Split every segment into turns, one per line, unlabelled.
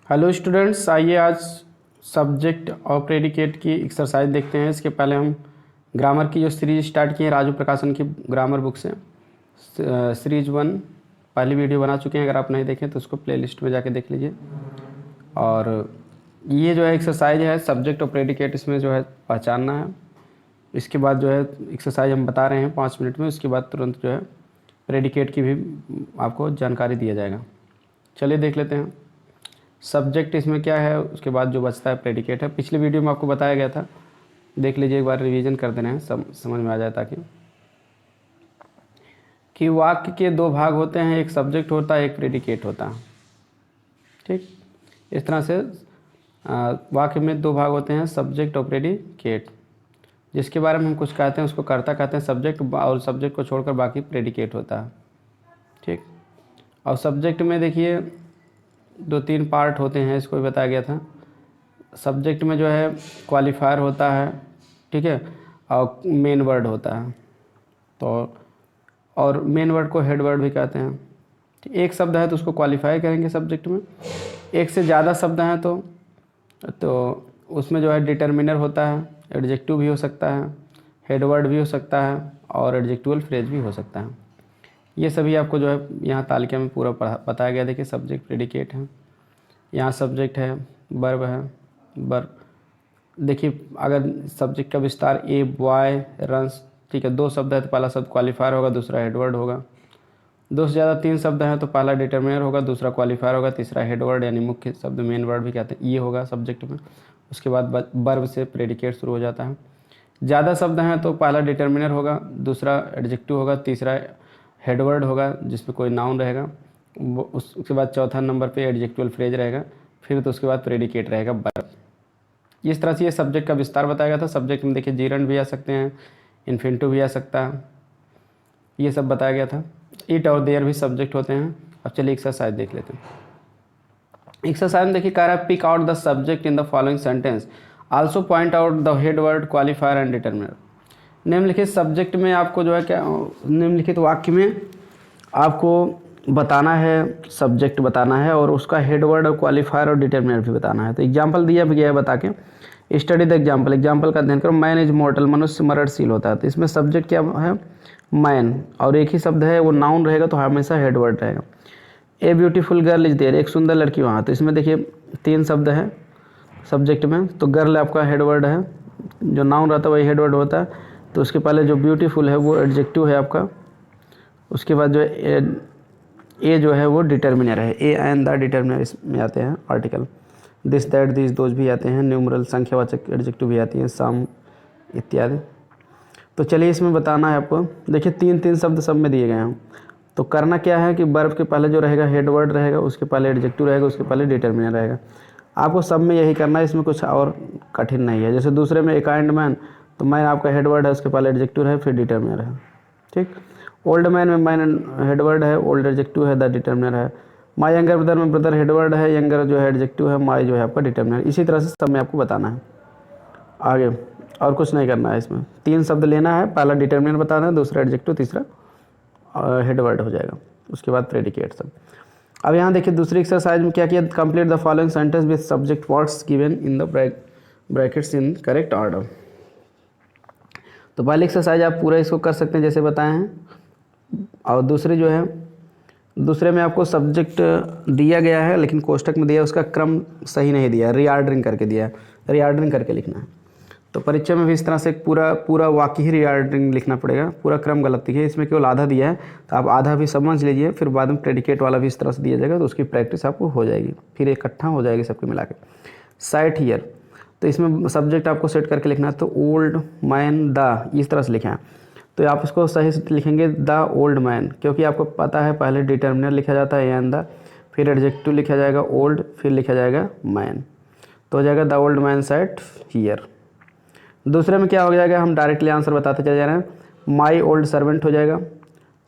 Hello students, आइए आज subject और प्रेडिकेट की एक्सरसाइज देखते हैं। इसके पहले हम ग्रामर की जो सीरीज स्टार्ट की है राजू प्रकाशन की ग्रामर बुक से सीरीज 1 पहली वीडियो बना चुके हैं। अगर आप नहीं देखें तो उसको प्लेलिस्ट में जाके देख लीजिए। और ये जो है एक्सरसाइज है सब्जेक्ट और प्रेडिकेट, इसमें जो है पहचानना है। इसके बाद जो है एक्सरसाइज हम बता रहे हैं 5 मिनट में, उसके बाद तुरंत जो है प्रेडिकेट की भी आपको जानकारी दिया जाएगा। चलिए देख लेते हैं। सब्जेक्ट इसमें क्या है, उसके बाद जो बचता है प्रेडिकेट है। पिछले वीडियो में आपको बताया गया था, देख लीजिए एक बार, रिवीजन कर देना है, समझ में आ जाए। ताकि कि वाक्य के दो भाग होते हैं, एक सब्जेक्ट होता है, एक प्रेडिकेट होता है। ठीक, इस तरह से वाक्य में दो भाग होते हैं, सब्जेक्ट और प्रेडिकेट। जिसके बारे में हम कुछ कहते हैं उसको कर्ता कहते हैं सब्जेक्ट, और सब्जेक्ट को छोड़कर बाकी प्रेडिकेट होता है। ठीक, और सब्जेक्ट में देखिए 2-3 पार्ट होते हैं, इसको भी बताया गया था। सब्जेक्ट में जो है क्वालिफायर होता है, ठीक है, और मेन वर्ड होता है। तो और मेन वर्ड को हेड वर्ड भी कहते हैं। एक शब्द है तो उसको क्वालिफाई करेंगे सब्जेक्ट में। एक से ज़्यादा शब्द हैं तो उसमें जो है डिटर्मिनर होता है, एडजेक्टिव भी हो सकता है, हेड वर्ड भी हो सकता है, और एडजेक्टिवल फ्रेज भी हो सकता है। ये सभी आपको जो है यहाँ तालिका में पूरा बताया गया। देखिए सब्जेक्ट प्रेडिकेट है, यहाँ सब्जेक्ट है, वर्ब है, वर्ब। देखिए अगर सब्जेक्ट का विस्तार ए बॉय रन्स, ठीक है, 2 शब्द है तो पहला शब्द क्वालिफायर होगा, दूसरा हेडवर्ड होगा। 2 से ज़्यादा 3 शब्द हैं तो पहला डिटर्मिनर होगा, दूसरा क्वालिफायर होगा, तीसरा हेडवर्ड यानी मुख्य शब्द मेन वर्ड भी कहते हैं, ये होगा सब्जेक्ट में। उसके बाद वर्ब से प्रेडिकेट शुरू हो जाता है। ज़्यादा शब्द हैं तो पहला डिटर्मिनर होगा, दूसरा एडजेक्टिव होगा, तीसरा हेडवर्ड होगा जिसमें कोई नाउन रहेगा, उसके बाद चौथा नंबर पे एडजेक्टिवल फ्रेज रहेगा, फिर तो उसके बाद प्रेडिकेट रहेगा वर्ब। इस तरह से ये सब्जेक्ट का विस्तार बताया गया था। सब्जेक्ट में देखिए जीरंड भी आ सकते हैं, इन्फिनिटिव भी आ सकता है, ये सब बताया गया था। इट और देयर भी सब्जेक्ट होते हैं। अब चलिए एक्सरसाइज देख लेते हैं। एक्सरसाइज में देखिए कह रहा है pick out the subject in the following sentence, also point out the head word qualifier and determiner. निम्नलिखित सब्जेक्ट में आपको जो है क्या, निम्नलिखित वाक्य में आपको बताना है, सब्जेक्ट बताना है और उसका हेड वर्ड और क्वालिफायर और डिटर्मिनर भी बताना है। तो एग्जांपल दिया भी गया है, बता के स्टडी द एग्जांपल। एग्जांपल का अध्ययन करो। मैन इज मॉर्टल, मनुष्य मरणशील होता है। तो इसमें सब्जेक्ट क्या है, मैन, और एक ही शब्द है, वो नाउन रहेगा तो हमेशा हेड वर्ड रहेगा। A beautiful girl is there, एक सुंदर लड़की वहाँ। तो इसमें देखिए 3 शब्द है सब्जेक्ट में, तो गर्ल आपका हेड वर्ड है, जो नाउन रहता है वही हेड वर्ड होता है। तो उसके पहले जो ब्यूटीफुल है वो एडजेक्टिव है आपका। उसके बाद जो है ए जो है वो डिटर्मिनर है, ए एंड द डिटर्मिनर इसमें आते हैं article. This that this those भी आते हैं, न्यूमरल संख्यावाचक एडजेक्टिव भी आती हैं, सम इत्यादि। तो चलिए इसमें बताना है आपको। देखिए 3-3 शब्द सब में दिए गए हैं। तो करना क्या है कि वर्ब के पहले जो रहेगा हेड वर्ड रहेगा, उसके पहले एडजेक्टिव रहेगा, उसके पहले डिटर्मिनर रहेगा। आपको सब में यही करना है, इसमें कुछ और कठिन नहीं है। जैसे दूसरे में ए काइंड मैन, तो मैन आपका हेड वर्ड है, उसके पहले एडजेक्टिव है, फिर डिटर्मिनर है। ठीक, ओल्ड मैन में मैन हेड वर्ड है, ओल्ड एडजेक्टिव है, द डिटर्मिनर है। माई यंगर ब्रदर में ब्रदर हेड वर्ड है, यंगर जो है एडजेक्टिव है, माई जो है आपका डिटर्मिनर। इसी तरह से सब में आपको बताना है। आगे और कुछ नहीं करना है। इसमें 3 शब्द लेना है, पहला डिटर्मिनर बताना है, दूसरा एडजेक्टिव, तीसरा हेड वर्ड हो जाएगा, उसके बाद प्रेडिकेट सब। अब यहाँ देखिए दूसरी एक्सरसाइज में क्या किया, complete the following sentence with subject words given in the brackets in correct order. तो पहली एक्सरसाइज आप पूरा इसको कर सकते हैं जैसे बताए हैं। और दूसरी जो है, दूसरे में आपको सब्जेक्ट दिया गया है लेकिन कोष्टक में दिया है, उसका क्रम सही नहीं दिया है, रीऑर्डरिंग करके दिया है, रीऑर्डरिंग करके लिखना है। तो परीक्षा में भी इस तरह से पूरा वाक्य ही रीऑर्डरिंग लिखना पड़ेगा, पूरा क्रम गलत दिया है। इसमें केवल आधा दिया है, तो आप आधा भी समझ लीजिए, फिर बाद में प्रेडिकेट वाला भी इस तरह से दिया जाएगा, तो उसकी प्रैक्टिस आपको हो जाएगी, फिर इकट्ठा हो जाएगी सबके मिला के। साइट हियर, तो इसमें सब्जेक्ट आपको सेट करके लिखना है। तो ओल्ड मैन द, इस तरह से लिखा है, तो आप इसको सही से लिखेंगे द ओल्ड मैन, क्योंकि आपको पता है पहले डिटर्मिनर लिखा जाता है एंड द, फिर एडजेक्टिव लिखा जाएगा ओल्ड, फिर लिखा जाएगा मैन, तो हो जाएगा the old man set here. दूसरे में क्या हो जाएगा, हम डायरेक्टली आंसर बताते चले जा रहे हैं। माई ओल्ड सर्वेंट हो जाएगा,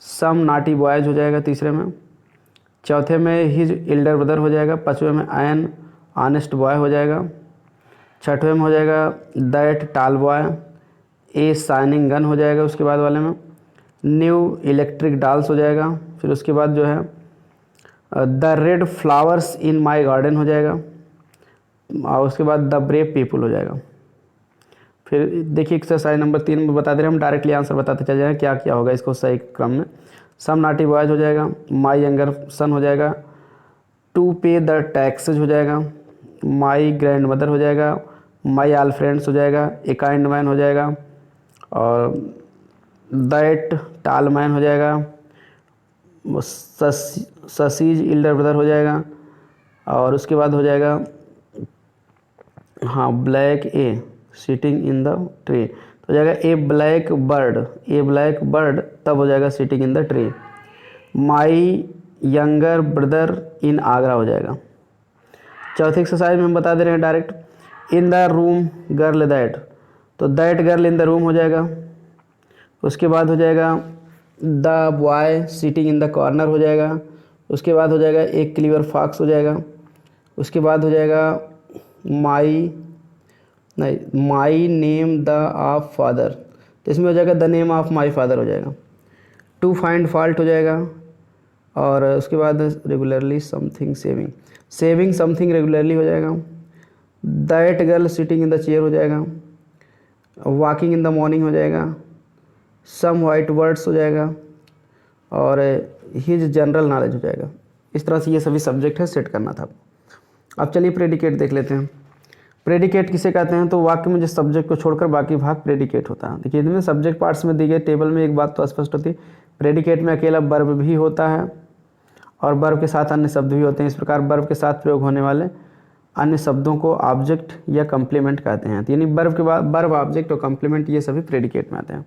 सम नाटी बॉयज हो जाएगा तीसरे में, चौथे में हिज एल्डर ब्रदर हो जाएगा, पाँचवें में एन ऑनेस्ट बॉय हो जाएगा, छठवें में हो जाएगा दैट टाल बॉय, ए शाइनिंग गन हो जाएगा, उसके बाद वाले में न्यू इलेक्ट्रिक डॉल्स हो जाएगा, फिर उसके बाद जो है the red flowers in my garden हो जाएगा, और उसके बाद द ब्रेव पीपुल हो जाएगा। फिर देखिए एक्सरसाइज नंबर 3 में बता दे रहे हैं, हम डायरेक्टली आंसर बताते चल जाएंगे क्या क्या होगा इसको सही क्रम में। सम नॉटी बॉयज हो जाएगा, माई यंगर सन हो जाएगा, टू पे द टैक्सेज हो जाएगा, माई ग्रैंड मदर हो जाएगा, माई ऑल फ्रेंड्स हो जाएगा, ए काइंड मैन हो जाएगा, और दैट टाल मैन हो जाएगा, ससीज इल्डर ब्रदर हो जाएगा, और उसके बाद हो जाएगा हाँ black A sitting in the tree, तो हो जाएगा ए ब्लैक बर्ड तब हो जाएगा sitting in the tree. My younger brother in Agra हो जाएगा। चौथी एक्सरसाइज में हम बता दे रहे हैं direct, in the room girl that, तो that girl in the room हो जाएगा। उसके बाद हो जाएगा the boy sitting in the corner हो जाएगा। उसके बाद हो जाएगा एक क्लीवर फॉक्स हो जाएगा। उसके बाद हो जाएगा my name the of father, तो इसमें हो जाएगा the name of my father हो जाएगा। टू फाइंड फॉल्ट हो जाएगा, और उसके बाद regularly something saving something regularly हो जाएगा। That girl sitting in the chair हो जाएगा। वॉकिंग इन द मॉर्निंग हो जाएगा। सम वाइट वर्ड्स हो जाएगा, और हिज जनरल नॉलेज हो जाएगा। इस तरह से ये सभी सब्जेक्ट है, सेट करना था। अब चलिए प्रेडिकेट देख लेते हैं। प्रेडिकेट किसे कहते हैं, तो वाक्य में जिस सब्जेक्ट को छोड़कर बाकी भाग प्रेडिकेट होता है। देखिए इसमें सब्जेक्ट पार्ट्स में दी गई टेबल में एक बात तो स्पष्ट होती है, प्रेडिकेट में अकेला वर्ब भी होता है और वर्ब के साथ अन्य शब्द भी होते हैं। इस प्रकार वर्ब के साथ प्रयोग होने वाले अन्य शब्दों को ऑब्जेक्ट या कम्प्लीमेंट कहते हैं। यानी वर्ब के बाद वर्ब, ऑब्जेक्ट और कम्प्लीमेंट ये सभी प्रेडिकेट में आते हैं।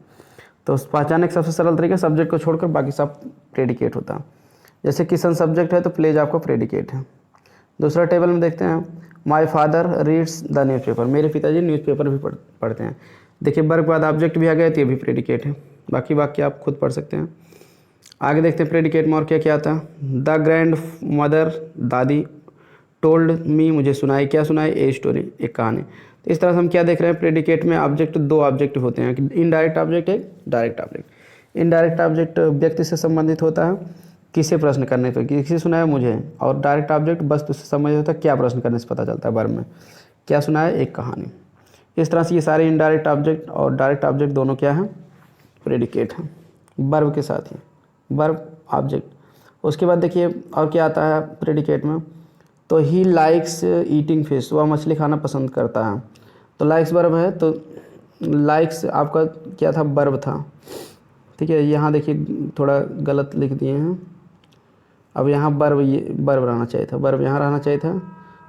तो पहचानने का सबसे सरल तरीका सब्जेक्ट को छोड़कर बाकी सब प्रेडिकेट होता है। जैसे किशन सब्जेक्ट है तो प्लेज आपका प्रेडिकेट है। दूसरा टेबल में देखते हैं, my father reads the newspaper, मेरे पिताजी न्यूज़पेपर भी पढ़ते हैं। देखिए वर्ब के बाद ऑब्जेक्ट भी आ गया तो ये भी प्रेडिकेट है। बाकी वाक्य आप खुद पढ़ सकते हैं। आगे देखते हैं प्रेडिकेट में और क्या क्या आता है। द ग्रैंड मदर, दादी, टोल्ड मी, मुझे सुनाई, क्या सुनाई, ए स्टोरी, एक कहानी। तो इस तरह से हम क्या देख रहे हैं, प्रेडिकेट में ऑब्जेक्ट दो ऑब्जेक्ट होते हैं, इनडायरेक्ट ऑब्जेक्ट है, डायरेक्ट ऑब्जेक्ट। इनडायरेक्ट ऑब्जेक्ट व्यक्ति से संबंधित होता है, किसे प्रश्न करने पर, किसे सुनाया, मुझे। और डायरेक्ट ऑब्जेक्ट वस्तु से संबंधित होता है, क्या प्रश्न करने से पता चलता है वर्ब में, क्या सुनाया, एक कहानी। इस तरह से ये सारे इनडायरेक्ट ऑब्जेक्ट और डायरेक्ट ऑब्जेक्ट दोनों क्या हैं, प्रेडिकेट हैं, वर्ब के साथ ही, वर्ब ऑब्जेक्ट। उसके बाद देखिए और क्या आता है प्रेडिकेट में, तो ही लाइक्स ईटिंग फिश, वह मछली खाना पसंद करता है। तो लाइक्स वर्ब है, तो लाइक्स आपका क्या था, वर्ब था। ठीक है, यहाँ देखिए थोड़ा गलत लिख दिए हैं। अब यहाँ वर्ब, ये वर्ब रहना चाहिए था, वर्ब यहाँ रहना चाहिए था।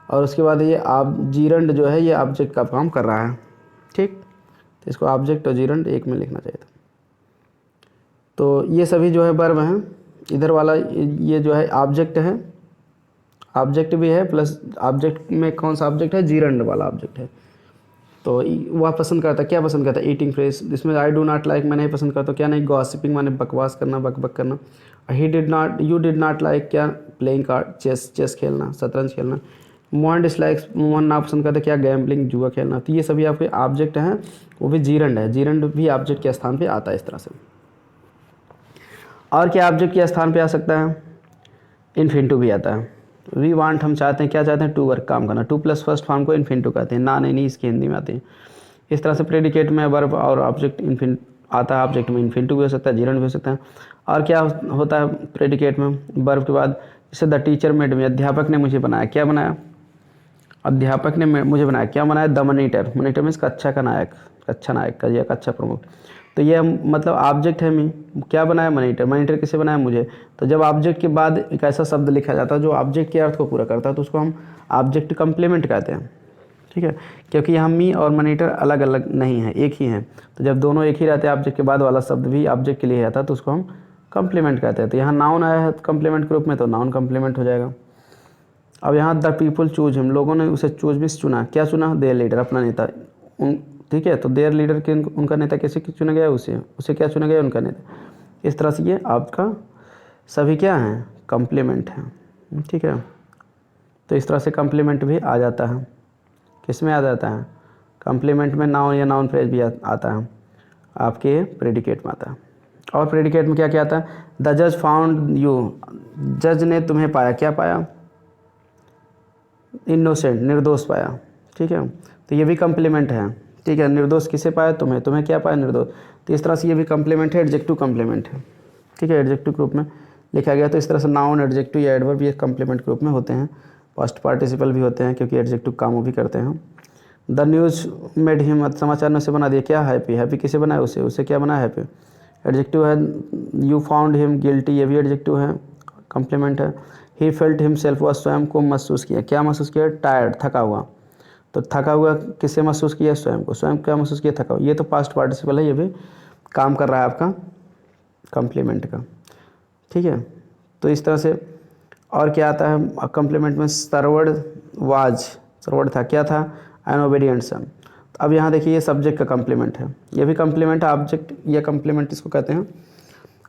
और उसके बाद ये आप जीरंड जो है ये ऑब्जेक्ट का काम कर रहा है। ठीक, तो इसको ऑब्जेक्ट और जीरंड एक में लिखना चाहिए था। तो ये सभी जो है वर्ब हैं। इधर वाला ये जो है ऑब्जेक्ट है, ऑब्जेक्ट भी है, प्लस ऑब्जेक्ट में कौन सा ऑब्जेक्ट है, जीरंड वाला ऑब्जेक्ट है। तो वह पसंद करता, क्या पसंद करता, ईटिंग फ्रेश। इसमें आई डू नॉट लाइक, मैं नहीं पसंद करता, क्या नहीं, गॉसिपिंग माने बकवास करना, बकबक करना। He did not, you did not like, क्या, प्लेइंग कार्ड, चेस खेलना, शतरंज खेलना। मोहन डिसलाइक्स, मोहन ना पसंद करता, क्या, गैम्बलिंग, जुआ खेलना। तो ये सभी आपके ऑब्जेक्ट हैं, वो भी जीरंड है। जीरंड भी ऑब्जेक्ट के स्थान पर आता है इस तरह से। और क्या ऑब्जेक्ट के स्थान पर आ सकता है, इन्फिनिटिव भी आता है। वी वांट, हम चाहते हैं, क्या चाहते हैं, टू वर्क, काम करना। टू प्लस फर्स्ट फॉर्म को इन्फिनिटिव कहते हैं, ना नहीं इसकी हिंदी में आते हैं। इस तरह से प्रेडिकेट में वर्ब और ऑब्जेक्ट इन्फिनिट आता है, ऑब्जेक्ट में इन्फिनिटिव भी हो सकता है, जीरंड भी हो सकता है। और क्या होता है प्रेडिकेट में वर्ब के बाद, जैसे द टीचर मेड मी, अध्यापक ने मुझे बनाया, क्या बनाया, अध्यापक ने मुझे बनाया, क्या बनाया, द मॉनिटर, मॉनिटर मीन्स कक्षा का नायक, कक्षा नायक का, या कक्षा प्रमुख। तो ये मतलब ऑब्जेक्ट है मी, क्या बनाया, मॉनिटर, मॉनिटर किसे बनाया, मुझे। तो जब ऑब्जेक्ट के बाद एक ऐसा शब्द लिखा जाता है जो ऑब्जेक्ट के अर्थ को पूरा करता है तो उसको हम ऑब्जेक्ट कम्प्लीमेंट कहते हैं। ठीक है, क्योंकि यहाँ मी और मॉनिटर अलग अलग नहीं है, एक ही हैं। तो जब दोनों एक ही रहते हैं, ऑब्जेक्ट के बाद वाला शब्द भी ऑब्जेक्ट के लिए आता है तो उसको हम कम्प्लीमेंट कहते हैं। तो यहाँ नाउन आया है कम्प्लीमेंट के रूप में, तो नाउन कम्प्लीमेंट हो जाएगा। अब यहाँ द पीपल चूज हिम, लोगों ने उसे चूज भी चुना, क्या चुना, देयर लीडर, अपना नेता। ठीक है, तो देयर लीडर के उनका नेता कैसे चुना गया, उसे क्या चुना गया, उनका नेता। इस तरह से ये आपका सभी क्या हैं, कम्प्लीमेंट हैं। ठीक है, तो इस तरह से कम्प्लीमेंट भी आ जाता है। किस में आ जाता है, कम्प्लीमेंट में नाउन या नाउन फ्रेज भी आता है, आपके प्रेडिकेट में आता है। और प्रेडिकेट में क्या क्या आता है, द जज फाउंड यू, जज ने तुम्हें पाया, क्या पाया, इनोसेंट, निर्दोष पाया। ठीक है, तो ये भी कम्प्लीमेंट है। ठीक है, निर्दोष किसे पाया, तुम्हें, तुम्हें क्या पाया, निर्दोष। तो इस तरह से ये भी कम्प्लीमेंट है, एडजेक्टिव कम्प्लीमेंट है। ठीक है, एडजेक्टिव के रूप में लिखा गया। तो इस तरह से नाउन, एडजेक्टिव या एडवर्ब ये कम्प्लीमेंट के रूप में होते हैं। पास्ट पार्टिसिपल भी होते हैं क्योंकि एडजेक्टिव कामों भी करते हैं। द न्यूज़ मेड हिम, समाचार ने उसे बना दिया क्या, हैप्पी। हैप्पी किसे बनाया, उसे, उसे क्या बनाया, हैप्पी। एडजेक्टिव है। यू फाउंड हिम गिल्टी, ये भी एडजेक्टिव है, कम्प्लीमेंट है। ही फेल्ट हिमसेल्फ, वह स्वयं को महसूस किया, क्या महसूस किया, टायर्ड, थका हुआ। तो थका हुआ किससे महसूस किया, स्वयं को, स्वयं क्या महसूस किया, थका हुआ। ये तो पास्ट पार्टिसिपल है, ये भी काम कर रहा है आपका कम्प्लीमेंट का। ठीक है, तो इस तरह से और क्या आता है कम्प्लीमेंट में, सरवर्ड वाज, सरवर्ड था, क्या था, एन ओबीडिएंट सन। अब यहाँ देखिए ये सब्जेक्ट का कम्प्लीमेंट है, ये भी कम्प्लीमेंट है, ऑब्जेक्ट या कम्प्लीमेंट इसको कहते हैं।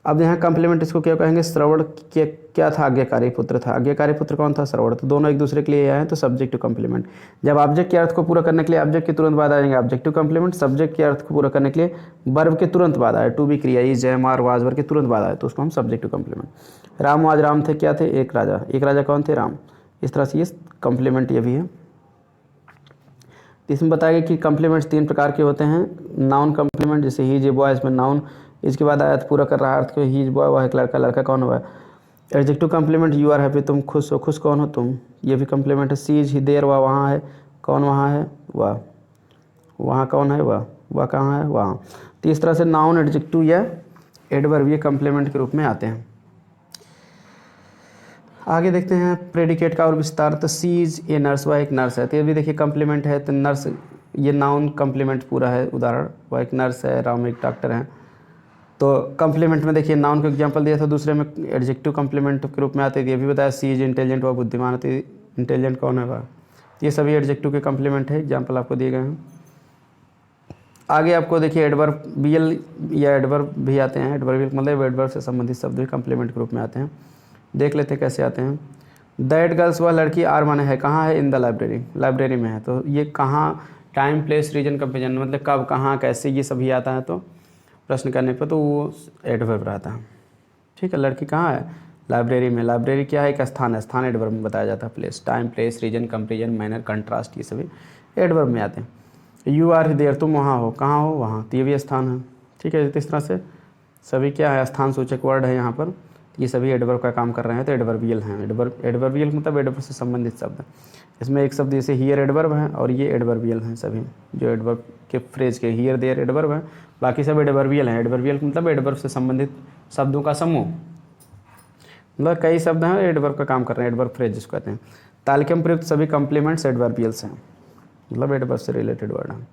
अब यहाँ कम्प्लीमेंट इसको क्या कहेंगे, श्रवण के क्या था, आज्ञाकारी पुत्र था। आज्ञाकारी पुत्र कौन था, श्रवण। तो दोनों एक दूसरे के लिए आए हैं, तो सब्जेक्टिव कम्प्लीमेंट। जब ऑब्जेक्ट के अर्थ को पूरा करने के लिए ऑब्जेक्ट के तुरंत बाद आएंगे ऑब्जेक्टिव कम्प्लीमेंट, सब्जेक्ट के अर्थ को पूरा करने के लिए वर्ब के तुरंत बाद आए, टू बी क्रिया, is, am, are, was, verb के तुरंत बाद आए, तो उसको हम सब्जेक्टिव कम्प्लीमेंट। राम आज राम थे, क्या थे, एक राजा। एक राजा कौन थे, राम। इस तरह से ये कम्प्लीमेंट ये भी है। इसमें बताया गया कि कम्प्लीमेंट्स 3 प्रकार के होते हैं। नाउन कम्प्लीमेंट, जैसे ही जे बॉय, इसमें नाउन, इसके बाद आया पूरा कर रहा है अर्थ को, ही इज बॉय, वह एक लड़का, लड़का कौन हुआ। Adjective complement, you are happy, तुम खुश हो, खुश कौन हो, तुम, ये भी कम्प्लीमेंट है। सी इज, ही देयर, वह वहाँ है, कौन वहाँ है, वह, वहाँ कौन है, वह कहाँ है, वहाँ। तो इस तरह से नाउन, एडजेक्टिव या एडवर्ब ये कम्प्लीमेंट के रूप में आते हैं। आगे देखते हैं प्रेडिकेट का और विस्तार। तो सी इज ए नर्स, वह एक नर्स है, तो ये भी देखिए कम्प्लीमेंट है। तो नर्स ये नाउन कम्प्लीमेंट पूरा है, उदाहरण, वह एक नर्स है, राम एक डॉक्टर हैं। तो कम्प्लीमेंट में देखिए नाउन का एग्जांपल दिया था, दूसरे में एडजेक्टिव कम्प्लीमेंट के रूप में आते हैं। ये भी बताया सी इज इंटेलिजेंट, वह बुद्धिमान है, तो इंटेलिजेंट कौन है, वह। ये सभी एडजेक्टिव के कम्प्लीमेंट है, एग्जाम्पल आपको दिए गए हैं। आगे आपको देखिए एडवर्बियल या एडवर्ब भी आते हैं। एडवर्बियल मतलब एडवर्ब से संबंधित शब्द भी कम्प्लीमेंट के रूप में आते हैं। देख लेते हैं कैसे आते हैं। दैट गर्ल्स, वह लड़की, आर माने है, कहाँ है, इन द लाइब्रेरी, लाइब्रेरी में है। तो ये कहाँ, टाइम, प्लेस, रीजन, कंपेरिजन, मतलब कब, कहाँ, कैसे, ये सभी आता है। तो प्रश्न करने पर तो वो एडवर्ब रहता है। ठीक है, लड़की कहाँ है, लाइब्रेरी में। लाइब्रेरी क्या है, एक स्थान है, स्थान एडवर्ब में बताया जाता है। Place, time, place, reason, comparison, manner, contrast, ये सभी एडवर्ब में आते हैं। यू आर देयर, तुम वहाँ हो, कहाँ हो, वहाँ, तो ये भी स्थान है। ठीक है, इस तरह से सभी क्या है, स्थान सूचक वर्ड है यहाँ पर, ये सभी एडवर्ब का काम कर रहे हैं, तो एडवर्बियल हैं। एडवर्बियल मतलब एडवर्ब से संबंधित शब्द। इसमें एक शब्द जैसे हियर एडवर्ब है और ये एडवर्बियल हैं सभी, जो एडवर्ब के फ्रेज के हियर देयर एडवर्ब है, बाकी सब एडवर्बियल हैं। एडवर्बियल मतलब एडवर्ब से संबंधित शब्दों का समूह, मतलब कई शब्द हैं एडवर्ब का काम कर रहे हैं, एडवर्ब फ्रेज जिसको कहते हैं। तालिका में प्रयुक्त सभी कम्प्लीमेंट्स एडवर्बियल्स हैं, मतलब एडवर्ब से रिलेटेड वर्ड हैं,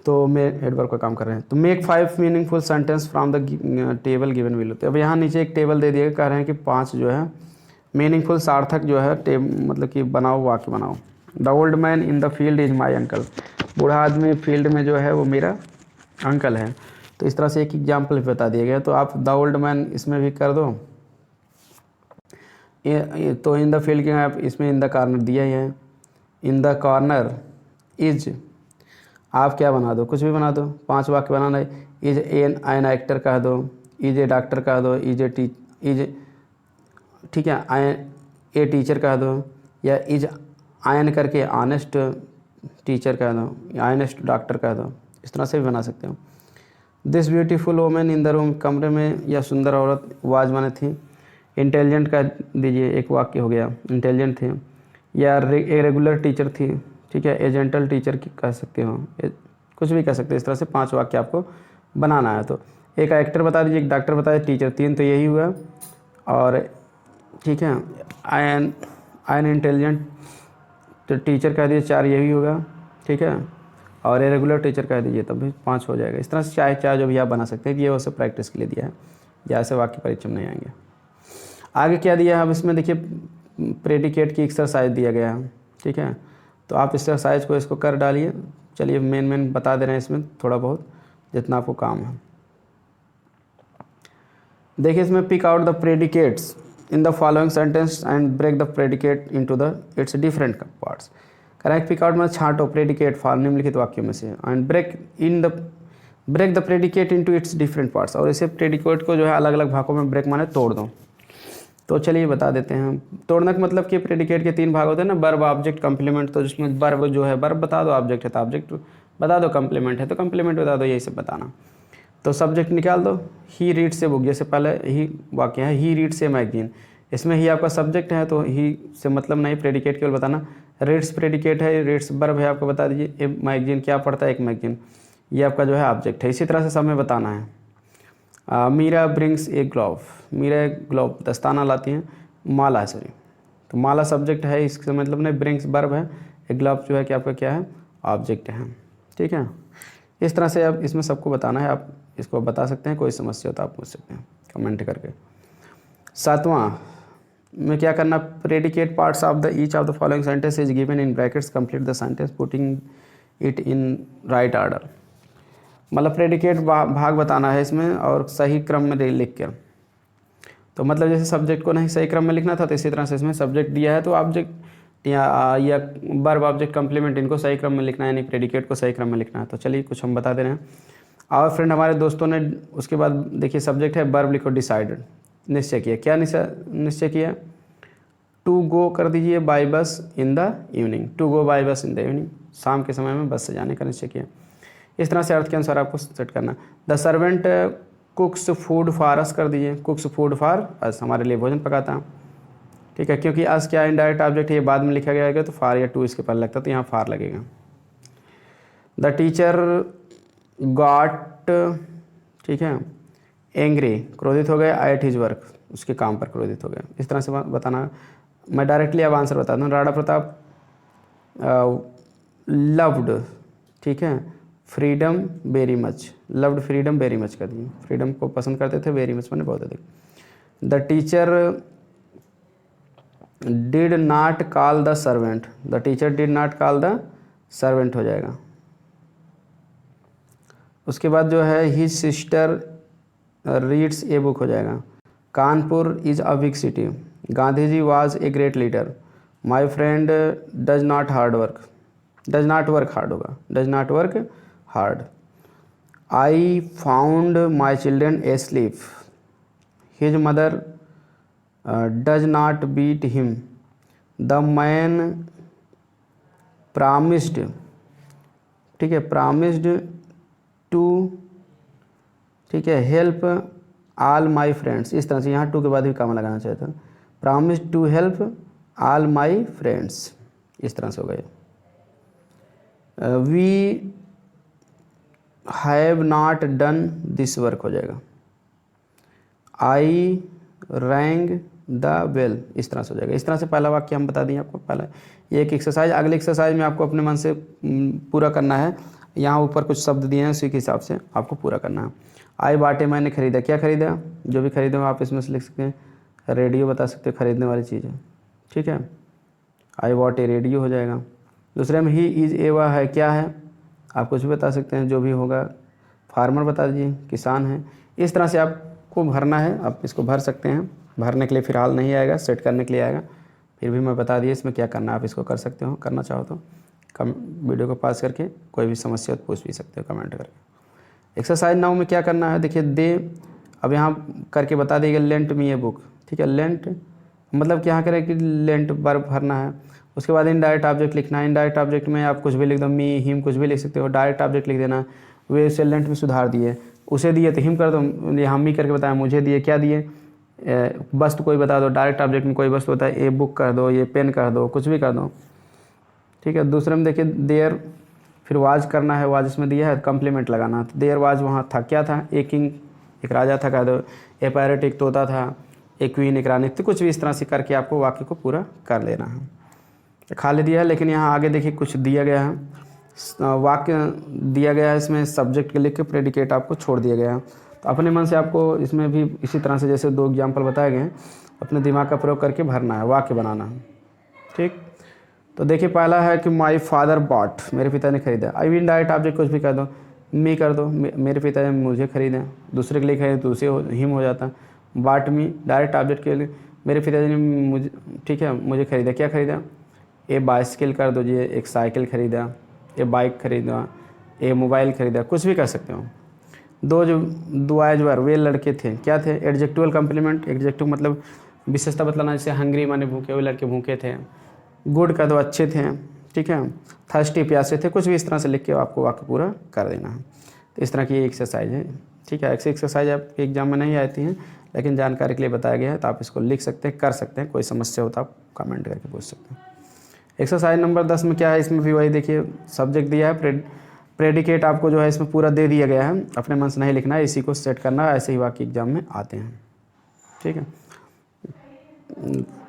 तो मैं एडवर्ब का काम कर रहे हैं। तो make 5 meaningful sentence from the table given below. तो अब यहाँ नीचे एक टेबल दे दिया, कह रहे हैं कि 5 जो है मीनिंगफुल सार्थक जो है मतलब कि बनाओ, वाक्य बनाओ। The old man in the field is my uncle, बूढ़ा आदमी फील्ड में जो है वो मेरा अंकल है। तो इस तरह से एक एग्जाम्पल भी बता दिया गया। तो आप द ओल्ड मैन इसमें भी कर दो, तो इन द फील्ड के आप इसमें इन द कॉर्नर दिया ही है, इन द कॉर्नर इज, आप क्या बना दो, कुछ भी बना दो, 5 वाक्य बनाना है। इज एन एक्टर कह दो, इज ए डॉक्टर कह दो, इज ठीक है ए टीचर कह दो, या इज आयन करके ऑनेस्ट टीचर कह दो, ऑनेस्ट डॉक्टर कह दो, इस तरह से भी बना सकते हो। This beautiful women in the room, कमरे में यह सुंदर औरत वाज माने थी। इंटेलिजेंट कह दीजिए, एक वाक्य हो गया, इंटेलिजेंट थे। या ए रेगुलर टीचर थी, ठीक है, एजेंटल टीचर कह सकते हो, कुछ भी कह सकते हो। इस तरह से 5 वाक्य आपको बनाना है। तो एक एक्टर बता दीजिए, एक डॉक्टर बता दीजिए, टीचर, 3 तो यही हुआ। और ठीक है, आयन इंटेलिजेंट तो टीचर कह दीजिए, 4 यही होगा, ठीक है। और ए रेगुलर टीचर कह दीजिए, तब भी 5 हो जाएगा। इस तरह से चाहे जो भी आप बना सकते हैं, ये वैसे प्रैक्टिस के लिए दिया है, या ऐसे वाक्य परीक्षा में नहीं आएंगे। आगे क्या दिया है, अब इसमें देखिए प्रेडिकेट की एक्सरसाइज दिया गया है, ठीक है। तो आप एक्सरसाइज को इसको कर डालिए। चलिए मेन बता दे रहे हैं इसमें थोड़ा बहुत, जितना आपको काम है। देखिए इसमें pick out the predicates in the following sentence and break the predicate into the its different parts. Correct, pick out मतलब छांटो प्रेडिकेट निम्नलिखित वाक्यों में से, and break the predicate into its different parts, और इसे प्रेडिकेट को जो है अलग अलग भागों में ब्रेक माने तोड़ दो। तो चलिए बता देते हैं। तोड़ना का मतलब कि प्रेडिकेट के 3 भाग होते हैं ना, वर्ब, ऑब्जेक्ट, कम्प्लीमेंट। तो जिसमें वर्ब जो है वर्ब बता दो, ऑब्जेक्ट है तो ऑब्जेक्ट बता दो, कम्प्लीमेंट है तो कम्प्लीमेंट बता दो, यही सब बताना। तो सब्जेक्ट निकाल दो, ही रीड्स ए बुक, जैसे पहले ही वाक्य है ही रीड्स ए मैगजीन, इसमें ही आपका सब्जेक्ट है तो ही से मतलब नहीं, प्रेडिकेट केवल बताना। रीड्स प्रेडिकेट है, रीड्स वर्ब है, आपको बता दीजिए। ए मैगजीन क्या पढ़ता है, एक मैगजीन, ये आपका जो है ऑब्जेक्ट है। इसी तरह से सब में बताना है। Meera brings a glove, Meera एक ग्लोव दस्ताना लाती हैं, माला है सॉरी, तो माला सब्जेक्ट है, इसका मतलब नहीं, ब्रिंग्स वर्ब है, एक ग्लोव जो है कि आपका क्या है, ऑब्जेक्ट है। ठीक है, इस तरह से अब इसमें सबको बताना है, आप इसको बता सकते हैं, कोई समस्या हो तो आप पूछ सकते हैं कमेंट करके। 7वां में क्या करना, predicate parts of the each of the following sentence is given in brackets, complete the sentence putting it in right order. मतलब प्रेडिकेट भाग बताना है इसमें और सही क्रम में लिख कर। तो मतलब जैसे सब्जेक्ट को नहीं सही क्रम में लिखना था, तो इसी तरह से इसमें सब्जेक्ट दिया है तो ऑब्जेक्ट या वर्ब, ऑब्जेक्ट, कम्प्लीमेंट, इनको सही क्रम में लिखना है, यानी प्रेडिकेट को सही क्रम में लिखना है। तो चलिए कुछ हम बता दे रहे हैं। और फ्रेंड हमारे दोस्तों ने उसके बाद देखिए सब्जेक्ट है, वर्ब लिखो, डिसाइडेड, निश्चय किया। क्या निश्चय किया, टू गो कर दीजिए by bus in the evening, to go by bus in the evening, शाम के समय में बस से जाने का निश्चय किया। इस तरह से अर्थ के अनुसार आपको सेट करना। The servant कुक्स food for us कर दीजिए, कुक्स फूड फॉर अस, हमारे लिए भोजन पकाता है। ठीक है, क्योंकि अस क्या इनडायरेक्ट ऑब्जेक्ट है, ये बाद में लिखा गया है तो फार या टू इसके पहले लगता है, तो यहाँ फार लगेगा। द टीचर गॉट, ठीक है, एंग्री, क्रोधित हो गए, एट हिज वर्क, उसके काम पर क्रोधित हो गए। इस तरह से बताना। मैं डायरेक्टली अब आंसर बता दूँ। राणा प्रताप लव्ड, ठीक है, freedom very much, loved freedom very much कर दिए, फ्रीडम को पसंद करते थे, वेरी मच मैंने बहुत अधिक। The teacher did not call the servant, the teacher did not call the servant हो जाएगा। उसके बाद जो है his sister reads a book हो जाएगा। Kanpur is a big city, Gandhi ji was a great leader, my friend does not hard work, does not work hard होगा, does not work hard. I found my children asleep, his mother does not beat him, the man promised, ठीक है, promised to, ठीक है, help all my friends. इस तरह से यहाँ to के बाद भी काम लगाना चाहिए था, promised to help all my friends, इस तरह से हो गए। We have not done this work हो जाएगा। आई रैंग द बेल, इस तरह से हो जाएगा। इस तरह से पहला वाक्य हम बता दिए आपको। पहला ये एक एक्सरसाइज, अगले एक्सरसाइज में आपको अपने मन से पूरा करना है। यहाँ ऊपर कुछ शब्द दिए हैं, उसी के हिसाब से आपको पूरा करना है। आई बाटे, मैंने खरीदा, क्या खरीदा, जो भी खरीदे हो आप इसमें से लिख सकते हैं। रेडियो बता सकते हो, खरीदने वाली चीज़ है, ठीक है, आई वॉट ए रेडियो हो जाएगा। दूसरे में ही इज ए, वह है, क्या है, आप कुछ भी बता सकते हैं, जो भी होगा। फार्मर बता दीजिए, किसान है। इस तरह से आपको भरना है, आप इसको भर सकते हैं। भरने के लिए फिलहाल नहीं आएगा, सेट करने के लिए आएगा। फिर भी मैं बता दिए इसमें क्या करना है, आप इसको कर सकते हो, करना चाहो तो वीडियो को पास करके कोई भी समस्या तो पूछ भी सकते हो कमेंट करके। एक्सरसाइज 9 में क्या करना है, देखिए दे, अब यहाँ करके बता देगा, लेंट मी ए बुक, ठीक है, लेंट मतलब क्या करें कि लेंट वर्ब भरना है। उसके बाद इनडायरेक्ट ऑब्जेक्ट लिखना है। इनडायरेक्ट ऑब्जेक्ट में आप कुछ भी लिख दो, मी, हिम, कुछ भी लिख सकते हो। डायरेक्ट ऑब्जेक्ट लिख देना, वे उसे लेंट में सुधार दिए, उसे दिए तो हिम कर दो, ये हम ही करके बताया, मुझे दिए, क्या दिए, वस्तु कोई बता दो। डायरेक्ट ऑब्जेक्ट में कोई वस्तु होता है, ए बुक कर दो, ये पेन कर दो, कुछ भी कर दो, ठीक है। दूसरे में देखिए देयर, फिर वाज करना है, वाज इसमें दिया है, कम्प्लीमेंट लगाना। तो देयर वाज वहाँ था, क्या था, ए किंग, एक राजा था कह दो, ए पैरट एक तोता था, एक क्वीन एक रानी, तो कुछ भी इस तरह से करके आपको वाक्य को पूरा कर लेना है। खाली दिया है, लेकिन यहाँ आगे देखिए कुछ दिया गया है, वाक्य दिया गया है, इसमें सब्जेक्ट के लिख के प्रेडिकेट आपको छोड़ दिया गया है। तो अपने मन से आपको इसमें भी इसी तरह से जैसे 2 एग्जाम्पल बताए गए हैं, अपने दिमाग का प्रयोग करके भरना है, वाक्य बनाना है, ठीक। तो देखिए पहला है कि माई फादर बॉट, मेरे पिता ने खरीदा। आई विन डायरेक्ट ऑब्जेक्ट कुछ भी कर दो, मी कर दो, मेरे पिता ने मुझे खरीदा। दूसरे के लिए खरीदे तो उसे हिम हो जाता। बाट मी डायरेक्ट ऑब्जेक्ट के लिए, मेरे पिताजी ने मुझे, ठीक है, मुझे खरीदा, क्या खरीदा, ए बाइसिकल कर दो जी, एक साइकिल खरीदा, ए बाइक खरीदा, ए मोबाइल खरीदा, कुछ भी कर सकते हो। दो जो बॉयज वर, वे लड़के थे, क्या थे, एडजेक्टिवल कम्प्लीमेंट, एडजेक्टिव मतलब विशेषता बतलाना, जैसे हंग्री माने भूखे हुए, लड़के भूखे थे। गुड का दो अच्छे थे, ठीक है। थर्स्टी प्यासे थे, कुछ भी इस तरह से लिख के आपको वाक्य पूरा कर देना है। तो इस तरह की एक्सरसाइज है, ठीक है। ऐसी एक्सरसाइज आपके एग्जाम में नहीं आती हैं, लेकिन जानकारी के लिए बताया गया है, तो आप इसको लिख सकते हैं, कर सकते हैं। कोई समस्या हो तो आप कमेंट करके पूछ सकते हैं। एक्सरसाइज नंबर 10 में क्या है, इसमें भी वही देखिए, सब्जेक्ट दिया है, प्रेडिकेट आपको जो है इसमें पूरा दे दिया गया है, अपने मन से नहीं लिखना है, इसी को सेट करना है। ऐसे ही वाक्य एग्जाम में आते हैं, ठीक है।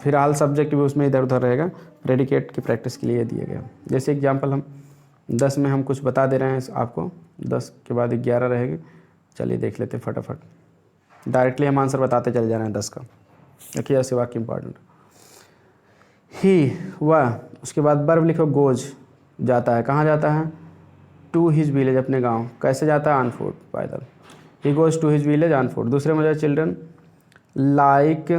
फिलहाल सब्जेक्ट भी उसमें इधर उधर रहेगा, प्रेडिकेट की प्रैक्टिस के लिए दिया गया। जैसे एग्जाम्पल हम 10 में हम कुछ बता दे रहे हैं आपको, 10 के बाद 11 रहेगी। चलिए देख लेते हैं फटाफट, डायरेक्टली हम आंसर बताते चले जा रहे हैं 10 का। देखिए ऐसे वाक्य इंपॉर्टेंट, ही वह, उसके बाद वर्ब लिखो गोज, जाता है, कहाँ जाता है, टू हिज विलेज, अपने गांव। कैसे जाता है, ऑन फुट, पैदल। He goes to his village on foot. दूसरे में जो चिल्ड्रन लाइक,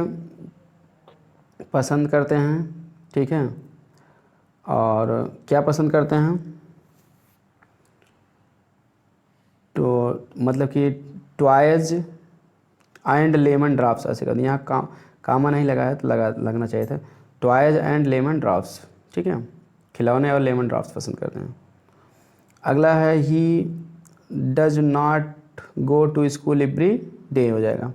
पसंद करते हैं, ठीक है। और क्या पसंद करते हैं, तो मतलब कि टॉयज एंड लेमन ड्रॉप्स, ऐसे कर दिया। यहाँ कामा नहीं लगा है तो लगना चाहिए था, टॉयज एंड लेमन ड्रॉप्स, ठीक है। खिलौने और लेमन ड्रॉप्स पसंद करते हैं। अगला है he does not go to school every day, हो जाएगा।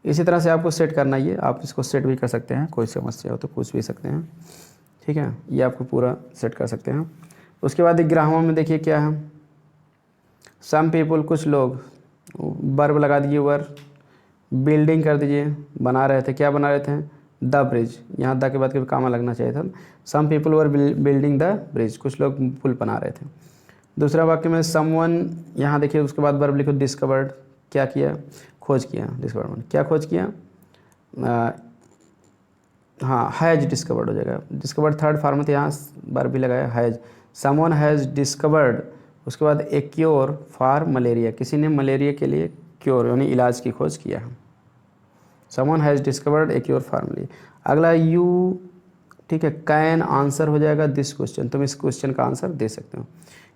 इसी तरह से आपको सेट करना ही है, आप इसको सेट भी कर सकते हैं, कोई समस्या हो तो पूछ भी सकते हैं, ठीक है। ये आपको पूरा सेट कर सकते हैं। उसके बाद ग्रामर में देखिए क्या है, सम पीपल, कुछ लोग, वर्ब लगा दीजिए, वर्ब, बिल्डिंग कर दीजिए, बना रहे थे, क्या बना रहे थे, द ब्रिज। यहाँ द के बाद कभी कामा लगना चाहिए था। Some people were building the bridge, कुछ लोग पुल बना रहे थे। दूसरा वाक्य में समवन, यहाँ देखिए उसके बाद वर्ब लिखो डिस्कवर्ड, क्या किया, खोज किया, डिस्कवर्ड क्या खोज किया, हाँ हैज़ डिस्कवर्ड हो जाएगा। डिस्कवर्ड थर्ड फॉर्म में, तो यहाँ वर्ब भी लगाया हैज़, समवन हैज़ डिस्कवर्ड। उसके बाद ए क्योर फॉर मलेरिया, किसी ने मलेरिया के लिए क्योर यानी इलाज की खोज किया है। Someone has discovered A cure for malaria. अगला यू, ठीक है, कैन आंसर हो जाएगा दिस क्वेश्चन, तुम इस क्वेश्चन का आंसर दे सकते हो।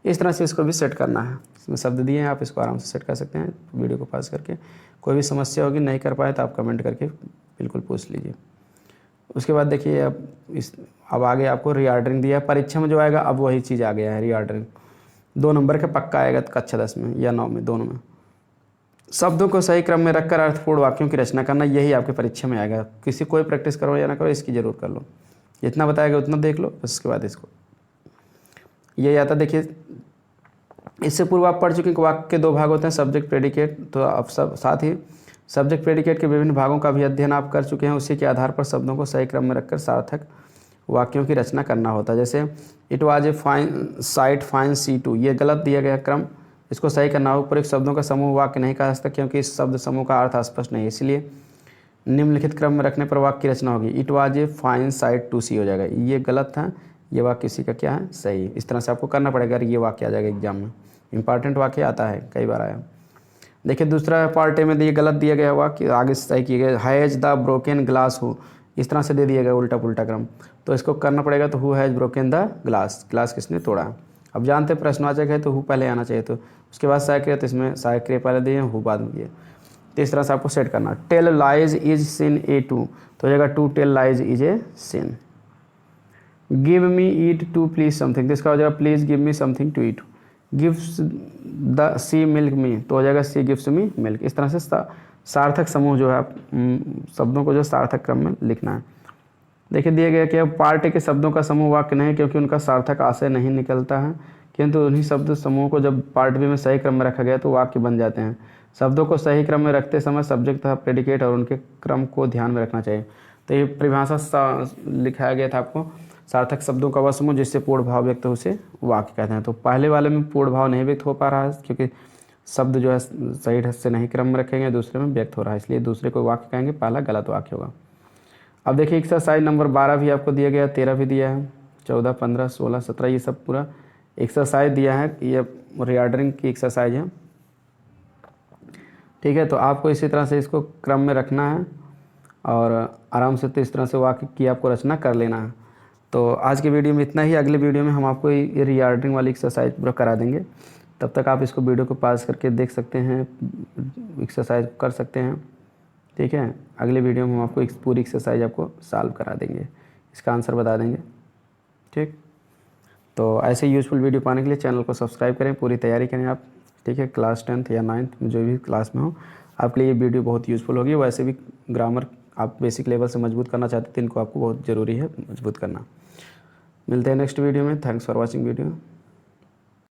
इस तरह से इसको भी सेट करना है, इसमें शब्द दिए हैं, आप इसको आराम से सेट कर सकते हैं वीडियो को पास करके। कोई भी समस्या होगी नहीं कर पाए तो आप कमेंट करके बिल्कुल पूछ लीजिए। उसके बाद देखिए अब आगे आपको रीऑर्डरिंग दिया है, परीक्षा में जो आएगा अब वही चीज़ आ गया है, रीऑर्डरिंग 2 नंबर का पक्का आएगा कक्षा 10 में या 9 में, दोनों में। शब्दों को सही क्रम में रखकर अर्थपूर्ण वाक्यों की रचना करना, यही आपके परीक्षा में आएगा। किसी कोई प्रैक्टिस करो या ना करो, इसकी ज़रूर कर लो, जितना बताएगा उतना देख लो, बस उसके बाद इसको यही आता। देखिए इससे पूर्व आप पढ़ चुके हैं कि वाक्य के 2 भाग होते हैं, सब्जेक्ट प्रेडिकेट। तो अब सब साथ ही सब्जेक्ट प्रेडिकेट के विभिन्न भागों का भी अध्ययन आप कर चुके हैं। उसी के आधार पर शब्दों को सही क्रम में रखकर सार्थक वाक्यों की रचना करना होता है। जैसे it was a fine sight fine see to, ये गलत दिया गया क्रम, इसको सही करना हो। ऊपर एक शब्दों का समूह वाक्य नहीं कहा जा सकता क्योंकि इस शब्द समूह का अर्थ स्पष्ट नहीं है, इसलिए निम्नलिखित क्रम में रखने पर वाक्य की रचना होगी। It was a fine sight to see हो जाएगा, ये गलत था, ये वाक्य इसी का क्या है, सही। इस तरह से आपको करना पड़ेगा, ये वाक्य आ जाएगा एग्जाम में, इंपॉर्टेंट वाक्य आता है, कई बार आया। देखिए दूसरा पार्ट ए में ये गलत दिया गया हुआ कि आगे सही किया गया, हैज़ द ब्रोकन ग्लास हो, इस तरह से दे दिया गया उल्टा पुल्टा क्रम, तो इसको करना पड़ेगा। तो who has broken the glass, glass किसने तोड़ा। अब जानते हैं प्रश्नवाचक है तो हु पहले आना चाहिए, तो उसके बाद सहायक, तो इसमें सहायक पहले दिए, हु बाद में दिए। तो इस तरह से आपको सेट करना। Tell lies is sin a to, तो हो जाएगा to tell lies is a sin. Give me eat to please something, तो इसका हो जाएगा please give me something to eat. Gives the see milk me, तो हो जाएगा सी गिव्स मी मिल्क। इस तरह से सार्थक समूह जो है आप शब्दों को जो सार्थक क्रम में लिखना है। देखिए दिया गया कि अब पार्ट ए के शब्दों का समूह वाक्य नहीं, क्योंकि उनका सार्थक आशय नहीं निकलता है, किंतु उन्हीं शब्द समूह को जब पार्ट बी में सही क्रम में रखा गया तो वाक्य बन जाते हैं। शब्दों को सही क्रम में रखते समय सब्जेक्ट तथा प्रेडिकेट और उनके क्रम को ध्यान में रखना चाहिए। तो ये परिभाषा लिखाया गया था आपको, सार्थक शब्दों का वह समूह जिससे पूर्ण भाव व्यक्त हो उसे वाक्य कहते हैं। तो पहले वाले में पूर्ण भाव नहीं व्यक्त हो पा रहा है क्योंकि शब्द जो है सही ढंग से नहीं क्रम में रखेंगे, दूसरे में व्यक्त हो रहा है, इसलिए दूसरे को वाक्य कहेंगे, पहला गलत वाक्य होगा। अब देखिए एक्सरसाइज नंबर 12 भी आपको दिया गया, 13 भी दिया है, 14, 15, 16, 17, ये सब पूरा एक्सरसाइज दिया है। ये रीऑर्डरिंग की एक्सरसाइज है, ठीक है। तो आपको इसी तरह से इसको क्रम में रखना है और आराम से तो इस तरह से वाक्य की आपको रचना कर लेना है। तो आज के वीडियो में इतना ही, अगले वीडियो में हम आपको ये रीऑर्डरिंग वाली एक्सरसाइज पूरा करा देंगे। तब तक आप इसको वीडियो को पॉज करके देख सकते हैं, एक्सरसाइज कर सकते हैं, ठीक है। अगले वीडियो में हम आपको एक पूरी एक्सरसाइज आपको सॉल्व करा देंगे, इसका आंसर बता देंगे। ठीक, तो ऐसे यूज़फुल वीडियो पाने के लिए चैनल को सब्सक्राइब करें, पूरी तैयारी करें आप। ठीक है, क्लास 10th या 9th जो भी क्लास में हो, आपके लिए ये वीडियो बहुत यूज़फुल होगी। वैसे भी ग्रामर आप बेसिक लेवल से मजबूत करना चाहते हैं तो इनको आपको बहुत ज़रूरी है मजबूत करना। मिलते हैं नेक्स्ट वीडियो में। Thanks for watching video.